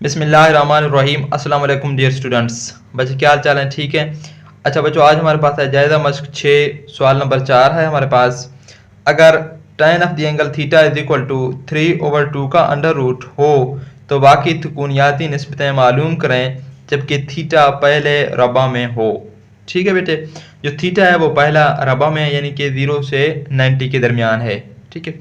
बिस्मिल्लाहिर्रहमानिर्रहीम। अस्सलाम वालेकुम डियर स्टूडेंट्स। बच्चे क्या हाल चाल है? ठीक है। अच्छा बच्चों, आज हमारे पास है जायज़ा मश्क 6 सवाल नंबर 4 है हमारे पास। अगर tan of the angle theta is equal to 3/2 का अंडर रूट हो तो बाकी तुकुनियाती निस्बतें मालूम करें जबकि थीटा पहले रबा में हो। ठीक है बेटे, जो थीटा है वो पहला रबा में यानी कि 0 से 90 के दरमियान है। ठीक है,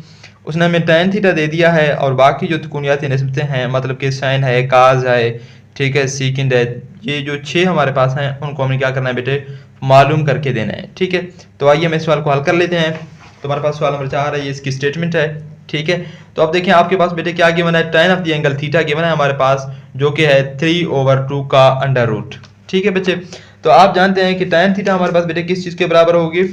उसने हमें tan थीटा दे दिया है और बाकी जो तुकुनियाती निस्बतें हैं मतलब कि साइन है, काज है, ठीक है, सीकेंड है, ये जो 6 हमारे पास हैं उनको हमें क्या करना है बेटे, मालूम करके देना है। ठीक है, तो आइए हम इस सवाल को हल कर लेते हैं। तो हमारे पास सवाल नंबर 4 है, ये इसकी स्टेटमेंट है। ठीक है, तो अब देखिए आपके पास बेटे क्या गिवन है, tan of the angle theta given है हमारे पास, जो कि है 3/2 का अंडर रूट। ठीक है बच्चे, तो आप जानते हैं कि tan थीटा हमारे पास बेटे किस चीज़ के बराबर होगी,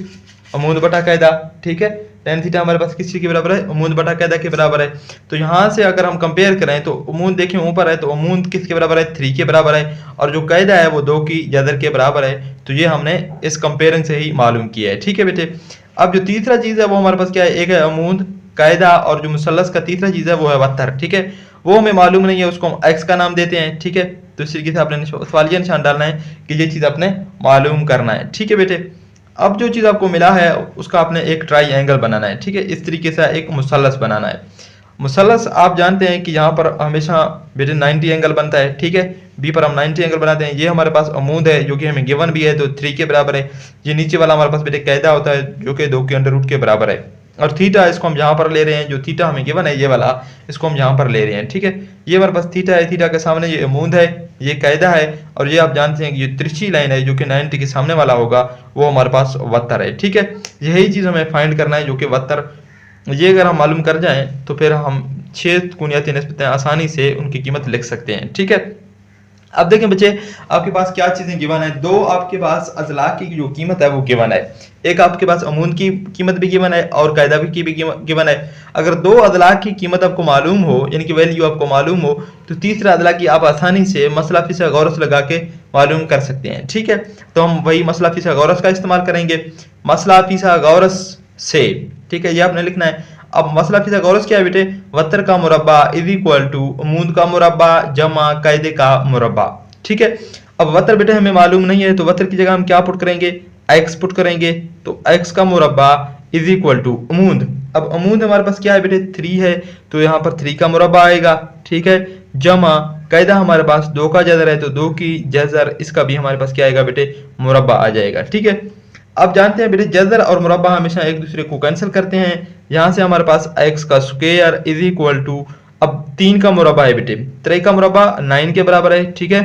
अमूद बटा कायदा। ठीक है, tan थीटा हमारे पास किस चीज़ के बराबर है, अमूद बटा कायदा के बराबर है। तो यहाँ से अगर हम कंपेयर करें तो अमूद देखिए ऊपर है, तो अमूद किसके बराबर है, 3 के बराबर है, और जो कायदा है वो 2 की जदर के बराबर है। तो ये हमने इस कंपेयरिंग से ही मालूम किया है। ठीक है बेटे, अब जो तीसरा चीज़ है वो हमारे पास क्या है, एक है अमूद कायदा, और जो मुसल्लस का तीसरा चीज़ है वो है वत्तर। ठीक है, वो हमें मालूम नहीं है, उसको हम एक्स का नाम देते हैं। ठीक है, तो इस तरीके से आपने सवालिया निशान डालना है कि ये चीज़ आपने मालूम करना है। ठीक है बेटे, अब जो चीज़ आपको मिला है उसका आपने एक ट्राई एंगल बनाना है। ठीक है, इस तरीके से एक मुसल्लस बनाना है। मुसल्लस आप जानते हैं कि यहाँ पर हमेशा बेटे 90 एंगल बनता है। ठीक है, बी पर हम 90 एंगल बनाते हैं। ये हमारे पास अमूद है जो कि हमें गिवन भी है, तो 3 के बराबर है। ये नीचे वाला हमारे पास बेटे कायदा होता है जो कि 2 के अंडर रूट के बराबर है, और थीटा इसको हम यहाँ पर ले रहे हैं, जो थीटा हमें गिवन है ये वाला, इसको हम यहाँ पर ले रहे हैं। ठीक है, ये हमारे पास थीटा है, थीटा के सामने ये अमूद है, ये कायदा है, और ये आप जानते हैं कि ये तिरछी लाइन है जो कि 90 के सामने वाला होगा, वो हमारे पास वत्तर है। ठीक है, यही चीज़ हमें फाइंड करना है जो कि वत्तर, ये अगर हम मालूम कर जाएं तो फिर हम 6 तुकुनियाती निस्बतें आसानी से उनकी कीमत लिख सकते हैं। ठीक है, अब देखें बच्चे आपके पास क्या चीजें गिवन है, दो आपके पास अजला की जो कीमत है वो गिवन है, एक आपके पास अमून की कीमत भी गिवन है और कायदा की भी गिवन है। अगर दो अदला की कीमत आपको मालूम हो यानी कि वैल्यू आपको मालूम हो तो तीसरा अदला की आप आसानी से मसला फिसागोरस लगा के मालूम कर सकते हैं। ठीक है, तो हम वही मसला फिसागोरस का इस्तेमाल करेंगे, मसला फिसागोरस से। ठीक है, ये आपने लिखना है। अब मसला फिसागोरस क्या है बेटे, वत्तर का मुरब्बा इज इक्वल टू अमूद का मुरब्बा जमा कायदे का मुरब्बा। ठीक है, अब वत्तर बेटे हमें मालूम नहीं है, तो वत्तर की जगह हम क्या पुट करेंगे, एक्स पुट करेंगे, तो एक्स का मुरब्बा इज इक्वल टू अमूद। अब अमूद हमारे पास क्या है बेटे, 3 है, तो यहाँ पर 3 का मुरब्बा आएगा। ठीक है, जमा कायदा हमारे पास 2 का जजर है, तो 2 की जजर, इसका भी हमारे पास क्या आएगा बेटे, मुरब्बा आ जाएगा। ठीक है, अब जानते हैं बेटे जजर और मुरब्बा हमेशा एक दूसरे को कैंसिल करते हैं। यहाँ से हमारे पास x का स्क्वायर इज इक्वल टू, अब 3 का मुरब्बा है बेटे, 3 का मुरब्बा 9 के बराबर है। ठीक है,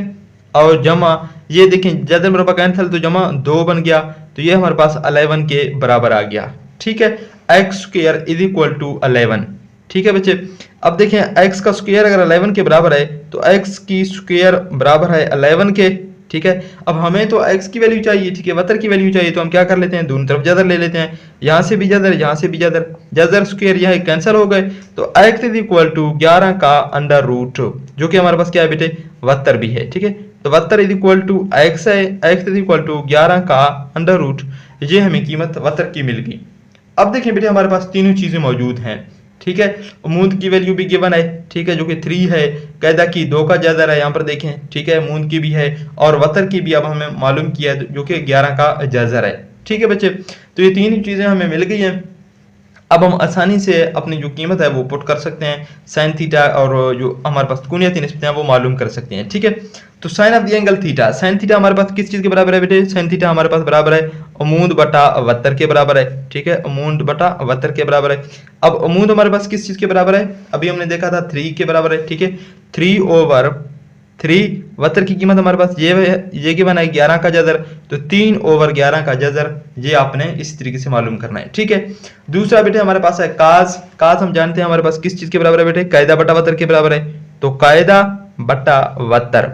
और जमा, ये देखें जजर मुरब्बा कैंसिल तो जमा 2 बन गया, तो ये हमारे पास 11 के बराबर आ गया। ठीक है, x square is equal to 11। ठीक है बच्चे, अब देखें x का स्क्वायर अगर 11 के बराबर है तो x की स्क्वायर बराबर है 11 के। ठीक है, अब हमें तो x की वैल्यू चाहिए, ठीक है, वत्तर की वैल्यू चाहिए, तो हम क्या कर लेते हैं, दोनों तरफ जदर ले लेते हैं, यहाँ से भी जदर, यहाँ से भी जदर, जदर स्क्वायर यहाँ कैंसिल हो गए, तो x इज इक्वल टू 11 का अंडर रूट, जो कि हमारे पास क्या है बेटे, वत्तर भी है। ठीक है, तो वत्तर इज इक्वल टू x है, x इज इक्वल टू 11 का अंडर रूट, ये हमें कीमत वत्तर की मिल गई। अब देखें बेटे हमारे पास तीनों चीजें मौजूद हैं। ठीक है, अमूद की वैल्यू भी गिवन है, ठीक है, जो कि 3 है, कायदा की 2 का जदर है यहाँ पर देखें। ठीक है, अमूद की भी है और वतर की भी अब हमें मालूम किया है जो कि 11 का जजर है। ठीक है बच्चे, तो ये तीन चीजें हमें मिल गई हैं। अब हम आसानी से अपनी जो कीमत है वो पुट कर सकते हैं, साइन थीटा और जो हमारे पास तुकुनियाती निस्बतें हैं वो मालूम कर सकते हैं। ठीक है, तो sine of the angle theta, sine theta हमारे पास किस चीज़ के बराबर है बेटे, साइन थीटा हमारे पास बराबर है अमूद बटा वत्तर के बराबर है। ठीक है, अमूद बटा वत्तर के बराबर है। अब अमूद हमारे पास किस चीज़ के बराबर है, अभी हमने देखा था 3 के बराबर है। ठीक है, 3/3, वत्तर की कीमत हमारे पास ये गिवन है 11 का जदर, तो 3/11 का जदर, ये आपने इस तरीके से मालूम करना है। ठीक है, दूसरा बेटे हमारे पास है काज, काज हम जानते हैं हमारे पास किस चीज के बराबर है बेटे, कायदा बटा वत्तर के बराबर है, तो कायदा बटा वत्तर।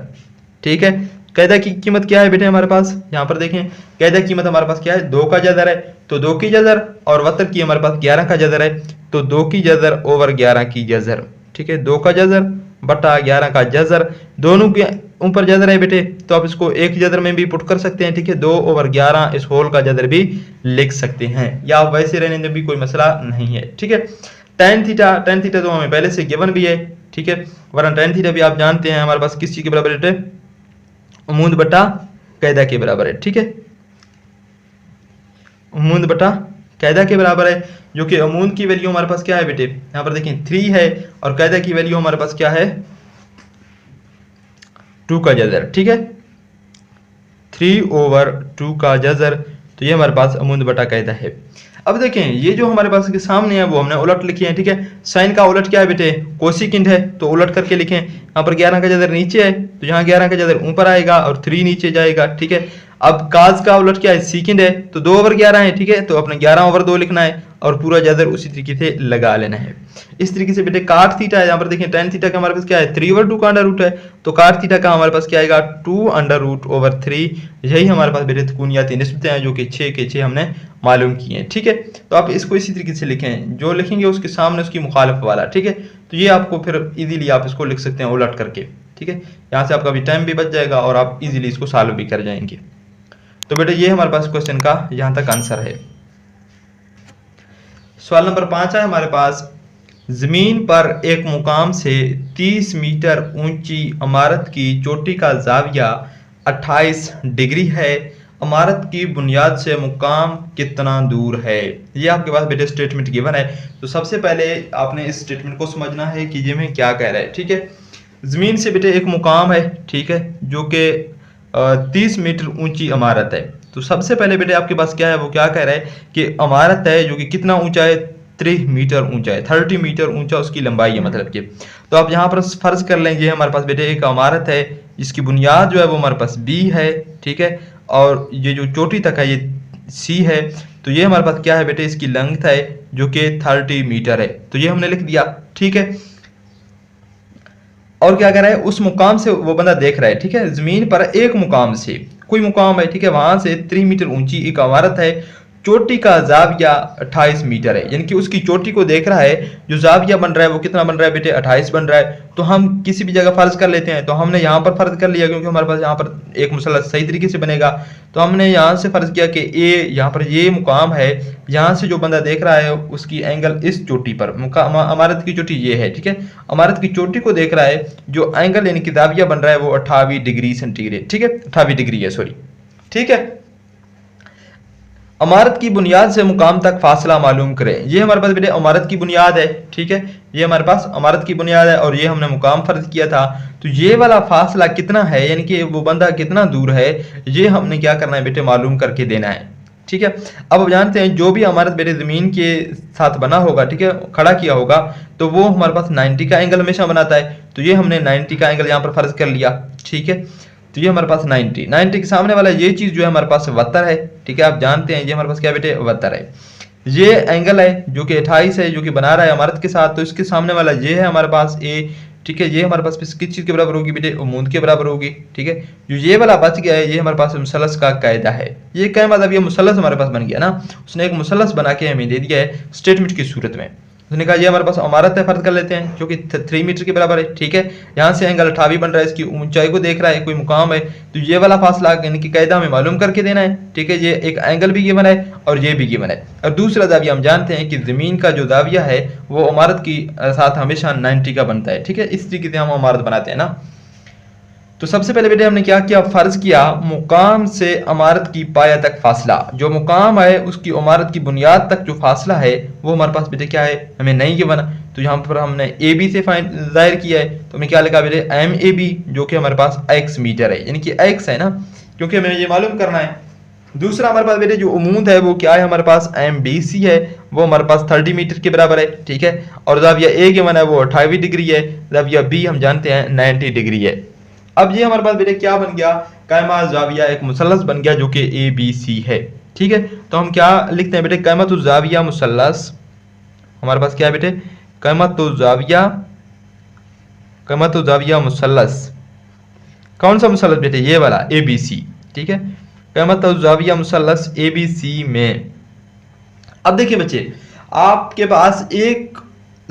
ठीक है, कायदा की कीमत क्या है बेटे हमारे पास, यहाँ पर देखें कायदा की कीमत हमारे पास क्या है, 2 का जदर है, तो 2 की जदर, और वत्तर की हमारे पास 11 का जदर है, तो 2 की जदर ओवर 11 की जजर। ठीक है, 2 का जजर बटा 11 का जजर, दोनों के ऊपर जदर है बेटे, तो आप इसको एक जदर में भी पुट कर सकते हैं। ठीक है, 2/11 इस होल का जदर भी लिख सकते हैं, या वैसे रहने में भी कोई मसला नहीं है। ठीक है, tan थीटा तो हमें पहले से गिवन भी है, ठीक है, वरना tan थीटा भी आप जानते हैं हमारे पास किस चीज के बराबर बेटे, उमूद बटा कायदा के बराबर है। ठीक है, उमूद बटा कायदा के बराबर है, जो कि उमूद की वैल्यू हमारे पास क्या है बेटे, यहाँ पर देखें 3 है और कायदा की वैल्यू हमारे पास क्या है 2 का जजर। ठीक है, 3/2 का जजर, तो ये हमारे पास उमूद बटा कायदा है। अब देखें ये जो हमारे पास के सामने है वो हमने उलट लिखे हैं। ठीक है, साइन का उलट क्या है बेटे, कोसिकेंड है, तो उलट करके लिखें। यहाँ पर 11 का जजर नीचे है तो यहाँ 11 का जजर ऊपर आएगा और 3 नीचे जाएगा। ठीक है, अब काज का उलट क्या है, सीकेंड है, तो 2/11 है। ठीक है, तो अपने 11/2 लिखना है और पूरा जजर उसी तरीके से लगा लेना है। इस तरीके से बेटे काट थीटा है, यहाँ पर देखें tan थीटा का हमारे पास क्या है 3/2 का अंडर रूट है, तो काट थीटा का हमारे पास क्या आएगा 2√3। यही हमारे पास बेटे तकुनियाती निस्बतें हैं जो कि 6 के 6 हमने मालूम किए हैं। ठीक है, तो आप इसको इसी तरीके से लिखें, जो लिखेंगे उसके सामने उसकी मुखालिफ वाला। ठीक है, तो ये आपको फिर इजीली आप इसको लिख सकते हैं उलट करके। ठीक है, यहाँ से आपका भी टाइम भी बच जाएगा और आप इजीली इसको सॉल्व भी कर जाएंगे। तो बेटे ये हमारे पास क्वेश्चन का यहाँ तक आंसर है। सवाल नंबर 5 है हमारे पास, जमीन पर एक मुकाम से 30 मीटर ऊंची इमारत की चोटी का जाविया 28 डिग्री है, इमारत की बुनियाद से मुकाम कितना दूर है। ये आपके पास बेटे स्टेटमेंट गिवन है। तो सबसे पहले आपने इस स्टेटमेंट को समझना है कि ये में क्या कह रहा है। ठीक है, जमीन से बेटे एक मुकाम है, ठीक है, जो कि 30 मीटर ऊंची इमारत है। तो सबसे पहले बेटे आपके पास क्या है, वो क्या कह रहा है कि इमारत है जो कि कितना ऊंचा है, 30 मीटर ऊंचा है, 30 मीटर ऊंचा उसकी लंबाई है मतलब कि। तो आप यहाँ पर फर्ज कर लें ये हमारे पास बेटे एक इमारत है जिसकी बुनियाद जो है वो हमारे पास B है। ठीक है, और ये जो चोटी तक है ये C है। तो ये हमारे पास क्या है बेटे, इसकी लेंथ है जो कि 30 मीटर है। तो ये हमने लिख दिया। ठीक है, और क्या कर रहा है, उस मुकाम से वो बंदा देख रहा है। ठीक है, जमीन पर एक मुकाम से कोई मुकाम है, ठीक है, वहां से 30 मीटर ऊंची एक इमारत है, चोटी का जाविया 28 मीटर है, यानी कि उसकी चोटी को देख रहा है, जो जाविया बन रहा है वो कितना बन रहा है बेटे 28 बन रहा है। तो हम किसी भी जगह फर्ज कर लेते हैं, तो हमने यहाँ पर फर्ज कर लिया क्योंकि हमारे पास यहाँ पर एक मुसल्लस सही तरीके से बनेगा। तो हमने यहाँ से फर्ज किया कि ए यहाँ पर ये मुकाम है, यहाँ से जो बंदा देख रहा है उसकी एंगल इस चोटी पर, इमारत की चोटी ये है। ठीक है, इमारत की चोटी को देख रहा है, जो एंगल यानी कि जाविया बन रहा है वो 28 डिग्री सेंटीग्रेड। ठीक है, 28 डिग्री है, सॉरी। ठीक है, इमारत की बुनियाद से मुकाम तक फासला मालूम करें। ये हमारे पास बेटे इमारत की बुनियाद है। ठीक है, ये हमारे पास इमारत की बुनियाद है और ये हमने मुकाम फर्ज किया था। तो ये वाला फासला कितना है, यानी कि वो बंदा कितना दूर है, ये हमने क्या करना है बेटे मालूम करके देना है। ठीक है, अब जानते हैं जो भी इमारत बेटे जमीन के साथ बना होगा, ठीक है, खड़ा किया होगा, तो वो हमारे पास 90 का एंगल हमेशा बनाता है। तो ये हमने 90 का एंगल यहाँ पर फर्ज कर लिया। ठीक है, तो ये हमारे पास 90 के सामने वाला ये चीज जो है हमारे पास 72 है। ठीक है, आप जानते हैं ये हमारे पास क्या बेटे 72 है। ये एंगल है जो कि 28 है, जो कि बना रहा है इमारत के साथ। तो इसके सामने वाला ये है हमारे पास ए। ठीक है, ये हमारे पास किस चीज के बराबर होगी बेटे, उमूद के बराबर होगी। ठीक है, जो ये वाला बच गया है ये हमारे पास मुसल्लस का कायदा है। ये क्या मतलब, ये मुसल्लस हमारे पास बन गया ना, उसने एक मुसल्लस बना के हमें दे दिया है स्टेटमेंट की सूरत में। उसने कहा ये हमारे पास इमारत है, फर्ज कर लेते हैं, जो कि 3 मीटर के बराबर है। ठीक है, यहाँ से एंगल 28 बन रहा है, इसकी ऊंचाई को देख रहा है, कोई मुकाम है। तो ये वाला फासला यानी कि कायदा हमें मालूम करके देना है। ठीक है, ये एक एंगल भी गिवन है और ये भी गिवन है। और दूसरा दाविया हम जानते हैं कि जमीन का जो दाविया है वो इमारत की साथ हमेशा 90 का बनता है। ठीक है, इस तरीके से हम इमारत बनाते हैं ना। तो सबसे पहले बेटे हमने क्या किया, फर्ज किया मुकाम से इमारत की पाया तक फासला, जो मुकाम है उसकी इमारत की बुनियाद तक जो फासला है वो हमारे पास बेटे क्या है, हमें नहीं ये बना। तो यहाँ पर हमने ए बी से जाहिर किया है। तो हमने क्या लिखा बेटे एम ए बी, जो कि हमारे पास x मीटर है, यानी कि x है ना, क्योंकि हमें ये मालूम करना है। दूसरा हमारे पास बेटे जो उमूद है वो क्या है, हमारे पास एम बी सी है, वो हमारे पास 30 मीटर के बराबर है। ठीक है, और जाविया ए के मन है वो 28 डिग्री है, जाविया बी हम जानते हैं 90 डिग्री है। अब ये हमारे पास बेटे क्या बन गया, कायमा जाविया एक मुसल्लस बन गया जो कि ए बी सी है। ठीक है, तो हम क्या लिखते हैं बेटे, कायमतु जाविया मुसल्लस, हमारे पास क्या है बेटे कायमतु जाविया मुसल्लस। कौन सा मुसल्लस बेटे, ये वाला ए बी सी। ठीक है, कायमतु जाविया मुसल्लस ए बी सी में। अब देखिए बच्चे, आपके पास एक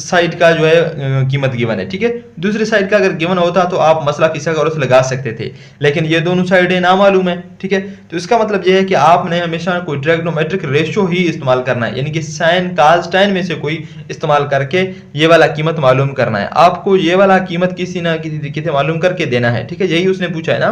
साइड का जो है कीमत गिवन है, ठीक है। दूसरी साइड का अगर गिवन होता तो आप मसला फिसागोरस लगा सकते थे, लेकिन ये दोनों साइडें ना मालूम है, ठीक है। तो इसका मतलब ये है कि आपने हमेशा कोई ट्रिग्नोमेट्रिक रेशियो ही इस्तेमाल करना है, यानी कि साइन काज tan में से कोई इस्तेमाल करके ये वाला कीमत मालूम करना है। आपको ये वाला कीमत किसी ना किसी तरीके से मालूम करके देना है, ठीक है। यही उसने पूछा है ना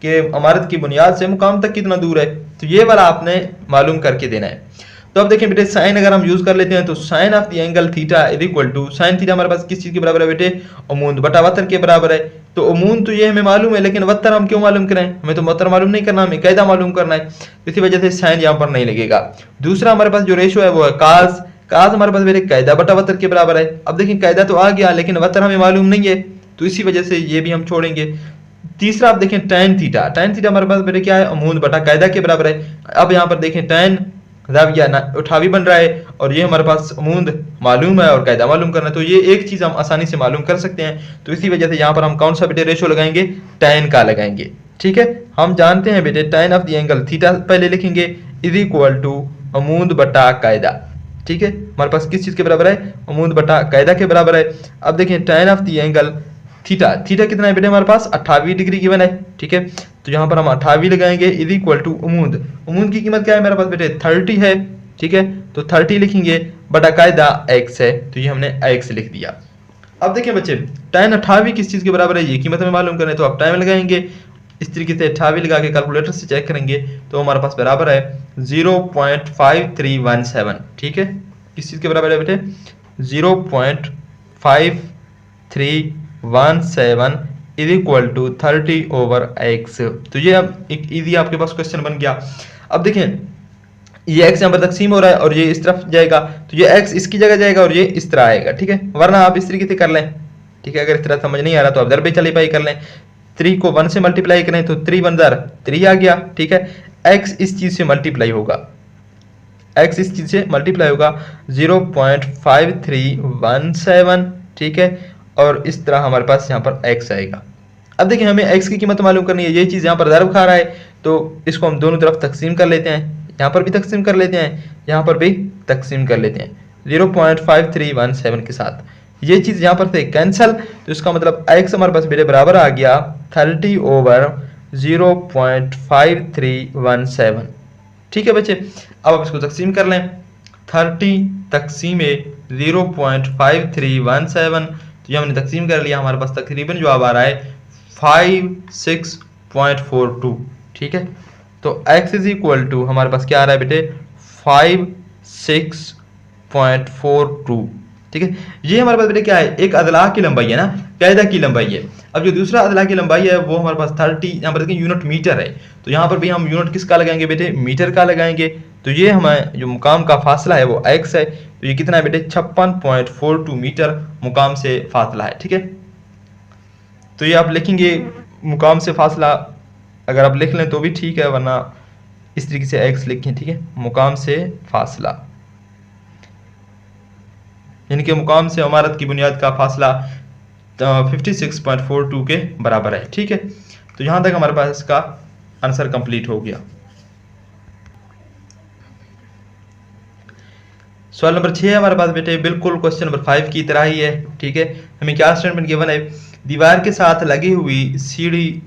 कि इमारत की बुनियाद से मुकाम तक कितना दूर है, तो ये वाला आपने मालूम करके देना है। तो अब देखें बेटे, साइन अगर हम यूज कर लेते हैं तो sine of the angle theta is equal to, sine theta हमारे पास किस चीज के बराबर है बेटे, अमूद बटा वतर के बराबर है। तो अमूद तो ये हमें मालूम है, लेकिन वतर हम क्यों मालूम करें, हमें तो वतर मालूम नहीं करना, हमें कायदा मालूम करना है, इसी वजह से साइन यहाँ पर नहीं लगेगा। दूसरा हमारे पास जो रेशो है वो है काज, काज हमारे पास बेटे कायदा बटा वतर के बराबर है। अब देखिए कायदा तो आ गया, लेकिन वतर हमें मालूम नहीं है, तो इसी वजह से ये भी हम छोड़ेंगे। तीसरा आप देखें tan थीटा, tan थीटा हमारे पास बेटे क्या है, अमूद बटा कायदा के बराबर है। अब यहाँ पर देखें tan जाविया उठावी बन रहा है, और ये हमारे पास अमूद मालूम है और कायदा मालूम करना है, तो ये एक चीज हम आसानी से मालूम कर सकते हैं। तो इसी वजह से यहाँ पर हम कौन सा बेटे रेशो लगाएंगे, tan का लगाएंगे, ठीक है। हम जानते हैं बेटे tan of the angle theta पहले लिखेंगे इज इक्वल टू अमूद बटा कायदा, ठीक है। हमारे पास किस चीज के बराबर है, अमूद बटा कायदा के बराबर है। अब देखें tan of the angle theta, theta कितना है बेटे हमारे पास 28 डिग्री गिवन है, ठीक है। तो यहाँ पर हम 28 लगाएंगे इज इक्वल टू अमूद, अमूद की कीमत क्या है मेरे पास बेटे 30 है, ठीक है। तो 30 लिखेंगे बटा कायदा x है, तो ये हमने x लिख दिया। अब देखिए बच्चे, tan 28 किस चीज के बराबर है, ये कीमत हमें मालूम करनी है, तो आप टाइम लगाएंगे इस तरीके से 28 लगा के कैलकुलेटर से चेक करेंगे तो हमारे पास बराबर है 0.5317, ठीक है। किस चीज के बराबर है बेटे, 0.5317 इज इक्वल टू 30/x। तो ये अब एक इजी आपके पास क्वेश्चन बन गया। अब देखें ये x यहाँ पर तकसीम हो रहा है और ये इस तरफ जाएगा, तो ये x इसकी जगह जाएगा और ये इस तरह आएगा, ठीक है। वरना आप इस तरीके से कर लें, ठीक है। अगर इस तरह समझ नहीं आ रहा तो आप दरबे चली पाई कर लें, 3 को 1 से मल्टीप्लाई करें तो 3 1 3 आ गया, ठीक है। x इस चीज से मल्टीप्लाई होगा, x इस चीज से मल्टीप्लाई होगा 0.5317, ठीक है। और इस तरह हमारे पास यहाँ पर x आएगा। अब देखिए हमें x की कीमत मालूम करनी है, ये चीज यहाँ पर ज़रब खा रहा है, तो इसको हम दोनों तरफ तकसीम कर लेते हैं, यहाँ पर भी तकसीम कर लेते हैं, यहाँ पर भी तकसीम कर लेते हैं 0.5317 के साथ। ये चीज यहाँ पर से कैंसिल, तो इसका मतलब x हमारे पास मेरे बराबर आ गया 30/0.5317, ठीक है बच्चे। अब आप इसको तकसीम कर लें, 30 तकसीम 0.5317, तो ये हमने तकसीम कर लिया, हमारे पास तकरीबन जवाब आ रहा है 56.42, ठीक है। तो x इज इक्वल टू हमारे पास क्या आ रहा है बेटे 56.42, ठीक है। ये हमारे पास बेटे क्या है, एक अदला की लंबाई है ना, कायदा की लंबाई है। अब जो दूसरा अदला की लंबाई है वो हमारे पास 30, यहाँ पर देखिए यूनिट मीटर है, तो यहाँ पर भी हम यूनिट किसका लगाएंगे बेटे, मीटर का लगाएंगे। तो ये हमें जो मुकाम का फासला है वो x है, तो ये कितना है बेटे 56.42 मीटर मुकाम से फासला है, ठीक है। तो ये आप लिखेंगे मुकाम से फासला, अगर आप लिख लें तो भी ठीक है, वरना इस तरीके से x लिखें, ठीक है। मुकाम से फासला यानी कि मुकाम से इमारत की बुनियाद का फासला 56.42 के बराबर है, ठीक है। तो यहां तक हमारे पास इसका आंसर कंप्लीट हो गया। सवाल नंबर 6 हमारे पास बेटे बिल्कुल क्वेश्चन नंबर 5 की तरह ही है, ठीक है। हमें क्या स्टेटमेंट गिवन है, दीवार के साथ लगी हुई सीढ़ी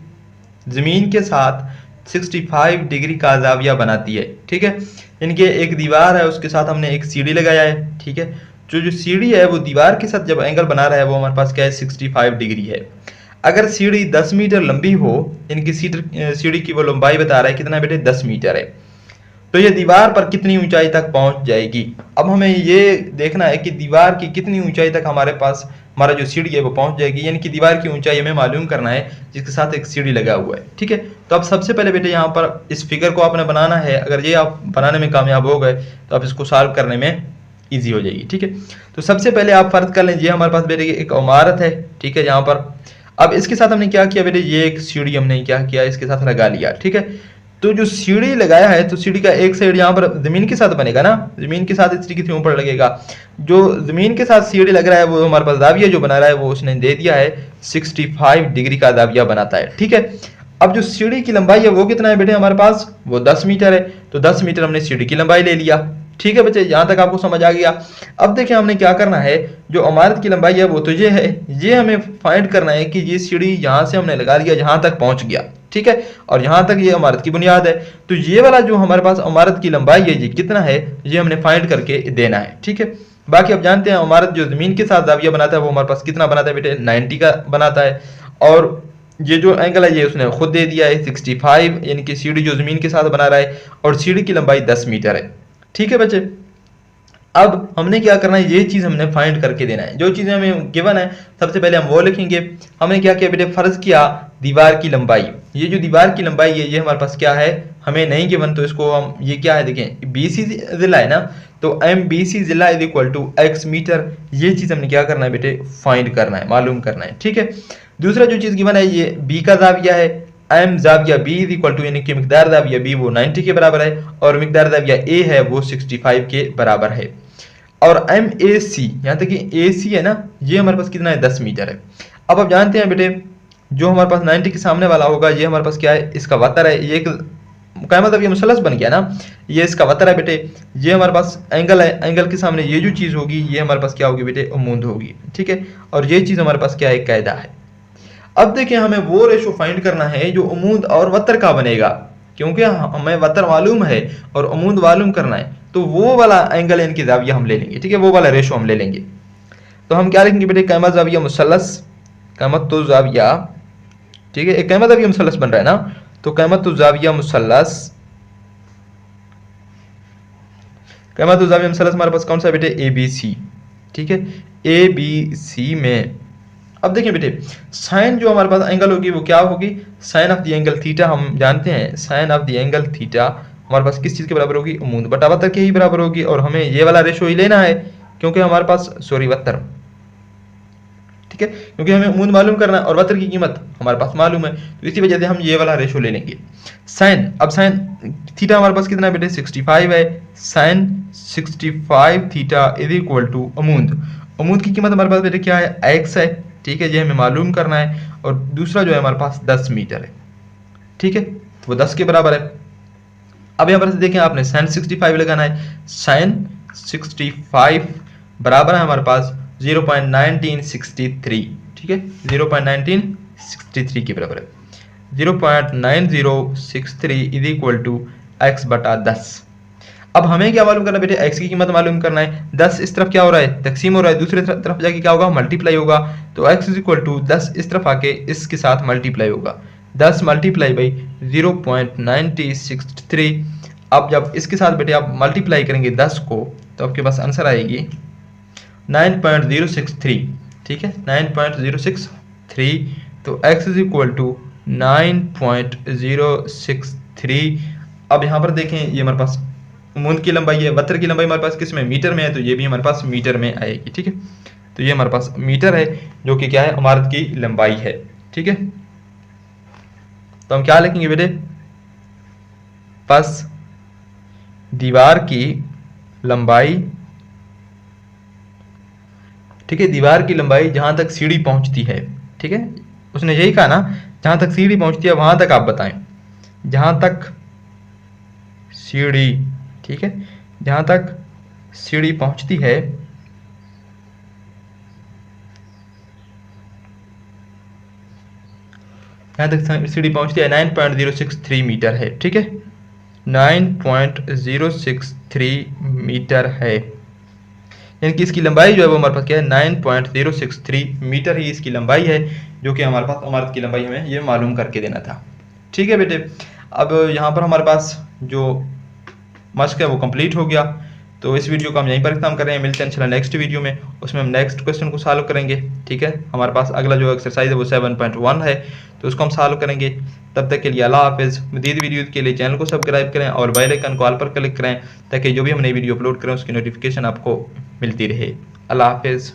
जमीन के साथ 65 डिग्री का जाविया बनाती है, ठीक है। यानी कि एक दीवार है उसके साथ हमने एक सीढ़ी लगाया है, ठीक है। जो सीढ़ी है वो दीवार के साथ जब एंगल बना रहा है वो हमारे पास क्या है 65 डिग्री है। अगर सीढ़ी 10 मीटर लंबी हो, इनकी सीढ़ी की वो लंबाई बता रहा है कितना बेटे 10 मीटर है, तो ये दीवार पर कितनी ऊंचाई तक पहुंच जाएगी। अब हमें ये देखना है कि दीवार की कितनी ऊंचाई तक हमारे पास हमारा जो सीढ़ी है वो पहुंच जाएगी, यानी कि दीवार की ऊंचाई हमें मालूम करना है जिसके साथ एक सीढ़ी लगा हुआ है, ठीक है। तो अब सबसे पहले बेटे यहाँ पर इस फिगर को आपने बनाना है, अगर ये आप बनाने में कामयाब हो गए तो आप इसको सॉल्व करने में ईजी हो जाएगी, ठीक है। तो सबसे पहले आप फर्ज कर लें ये हमारे पास बेटे एक इमारत है, ठीक है। यहाँ पर अब इसके साथ हमने क्या किया बेटे, ये एक सीढ़ी हमने क्या किया इसके साथ लगा लिया, ठीक है। तो जो सीढ़ी लगाया है तो सीढ़ी का एक साइड यहाँ पर जमीन के साथ बनेगा ना, जमीन के साथ इस तरीके से ऊपर लगेगा। जो जमीन के साथ सीढ़ी लग रहा है वो हमारे पास दाविया जो बना रहा है वो उसने दे दिया है 65 डिग्री का दाविया बनाता है, ठीक है। अब जो सीढ़ी की लंबाई है वो कितना है बेटे हमारे पास, वो 10 मीटर है, तो 10 मीटर हमने सीढ़ी की लंबाई ले लिया, ठीक है बच्चे, यहाँ तक आपको समझ आ गया। अब देखिए हमने क्या करना है, जो इमारत की लंबाई है वो तो ये है, ये हमें फाइंड करना है कि ये सीढ़ी यहाँ से हमने लगा दिया जहाँ तक पहुँच गया, ठीक है, और यहाँ तक ये इमारत की बुनियाद है। तो ये वाला जो हमारे पास इमारत की लंबाई है ये कितना है, ये हमने फाइंड करके देना है, ठीक है। बाकी अब जानते हैं इमारत जो जमीन के साथ जाविया बनाता है वो हमारे पास कितना बनाता है बेटे, 90 का बनाता है। और ये जो एंगल है ये उसने खुद दे दिया है 65, यानी कि सीढ़ी जो जमीन के साथ बना रहा है, और सीढ़ी की लंबाई 10 मीटर है, ठीक है बच्चे। अब हमने क्या करना है, ये चीज हमने फाइंड करके देना है। जो चीजें हमें गिवन है सबसे पहले हम वो लिखेंगे। हमने क्या किया बेटे, फर्ज किया दीवार की लंबाई, ये जो दीवार की लंबाई है ये हमारे पास क्या है, हमें नहीं गिवन, तो इसको हम, ये क्या है देखें, बीसी जिला है ना, तो एम बी सी जिला is equal to x metre. ये चीज हमने क्या करना है बेटे, फाइंड करना है, मालूम करना है, ठीक है। दूसरा जो चीज गिवन है ये बी का जाविया है, एम जाविया बी इज इक्वल टू, यानी कि मिकदार जाविया बी वो 90 के बराबर है, और मिकदार जाविया ए है वो 65 के बराबर है। और एम ए सी, यहाँ तक कि ए सी है ना, ये हमारे पास कितना है, 10 मीटर है। अब आप जानते हैं बेटे, जो हमारे पास 90 के सामने वाला होगा ये हमारे पास क्या है, इसका वतर है, ये एक क्या मतलब ये मुसलस बन गया ना, ये इसका वतर है बेटे। ये हमारे पास एंगल है, एंगल के सामने ये जो चीज़ होगी ये हमारे पास क्या होगी बेटे, उमूद होगी, ठीक है। और ये चीज़ हमारे पास क्या है, कायदा है। अब देखिए हमें वो रेशो फाइंड करना है जो उमूद और वतर का बनेगा, क्योंकि हमें वतर मालूम है और उमूद मालूम करना है, तो वो वाला एंगल इनकी जाविया हम ले लेंगे, ठीक है, वो वाला रेशो हम ले लेंगे। तो हम क्या लिखेंगे बेटे, कैमा जाविया मुसलस, कैमत तो जाविया, ठीक है, एक कैमा जाविया मुसलस बन रहा है ना, तो कैमत तो जाविया मुसलस, कैमत तो जाविया मुसलस हमारे पास कौन सा बेटे, ए बी सी, ठीक है, ए बी सी में। अब देखिए बेटे, साइन जो हमारे पास एंगल होगी वो क्या होगी, sine of the angle theta, हम जानते हैं sine of the angle theta हमारे पास किस चीज़ के बराबर होगी, उमूद बटा वतर के ही बराबर होगी, और हमें ये वाला रेशो ही लेना है, क्योंकि हमारे पास सॉरी वतर, ठीक है, क्योंकि हमें उमूद मालूम करना है और वतर की कीमत हमारे पास मालूम है, तो इसी वजह से हम ये वाला रेशो ले लेंगे। साइन, अब साइन थीटा हमारे पास कितना है बेटे, 65 है, sine 65 theta is equal to उमूद, उमूद की कीमत हमारे पास बेटे क्या है, एक्स है, ठीक है, ये हमें मालूम करना है, और दूसरा जो है हमारे पास 10 मीटर है, ठीक है, वो 10 के बराबर है। अब यहाँ पर देखें आपने साइन 65 लगाना है, साइन 65 बराबर है हमारे पास 0.1963, ठीक है, 0.1963 के बराबर है, 0.9063 इज इक्वल टू एक्स बटा 10। अब हमें क्या मालूम करना है बेटे, x की कीमत मालूम करना है, 10 इस तरफ क्या हो रहा है, तकसीम हो रहा है, दूसरी तरफ जाके क्या होगा, मल्टीप्लाई होगा, तो x इज इक्वल टू 10 इस तरफ आके इसके साथ मल्टीप्लाई होगा, 10 मल्टीप्लाई बाई 0.963। अब जब इसके साथ बेटे आप मल्टीप्लाई करेंगे 10 को, तो आपके पास आंसर आएगी 9.063, ठीक है, 9.063, तो x इज इक्वल टू 9.063। अब यहाँ पर देखें ये हमारे पास उमूद की लंबाई है, वतर की लंबाई हमारे पास किस में, मीटर में है, तो ये भी हमारे पास मीटर में आएगी, ठीक है, तो ये हमारे पास मीटर है जो कि क्या है, इमारत की लंबाई है, ठीक है। तो हम क्या लिखेंगे बेटे, बस दीवार की लंबाई, ठीक है, दीवार की लंबाई जहां तक सीढ़ी पहुंचती है, ठीक है, उसने यही कहा ना, जहां तक सीढ़ी पहुंचती है वहां तक आप बताएं, जहां तक सीढ़ी, ठीक है, जहां तक सीढ़ी पहुंचती है जहां तक सीढ़ी पहुंचती है 9.063 मीटर है, ठीक है, 9.063 मीटर है, यानी कि इसकी लंबाई जो है वो हमारे पास क्या है, 9.063 मीटर ही इसकी लंबाई है, जो कि हमारे पास इमारत की लंबाई हमें ये मालूम करके देना था, ठीक है बेटे। अब यहाँ पर हमारे पास जो मश्क है वो कंप्लीट हो गया, तो इस वीडियो को हम यहीं पर खत्म कर रहे हैं, मिलते हैं इंशाल्लाह नेक्स्ट वीडियो में, उसमें हम नेक्स्ट क्वेश्चन को सॉल्व करेंगे, ठीक है। हमारे पास अगला जो एक्सरसाइज है वो 7.1 है, तो उसको हम सॉल्व करेंगे। तब तक के लिए अल्लाह हाफिज़। मज़ीद वीडियो के लिए चैनल को सब्सक्राइब करें और बेल आइकन को ऑल पर क्लिक करें, ताकि जो भी हम नई वीडियो अपलोड करें उसकी नोटिफिकेशन आपको मिलती रहे। अल्लाह हाफिज़।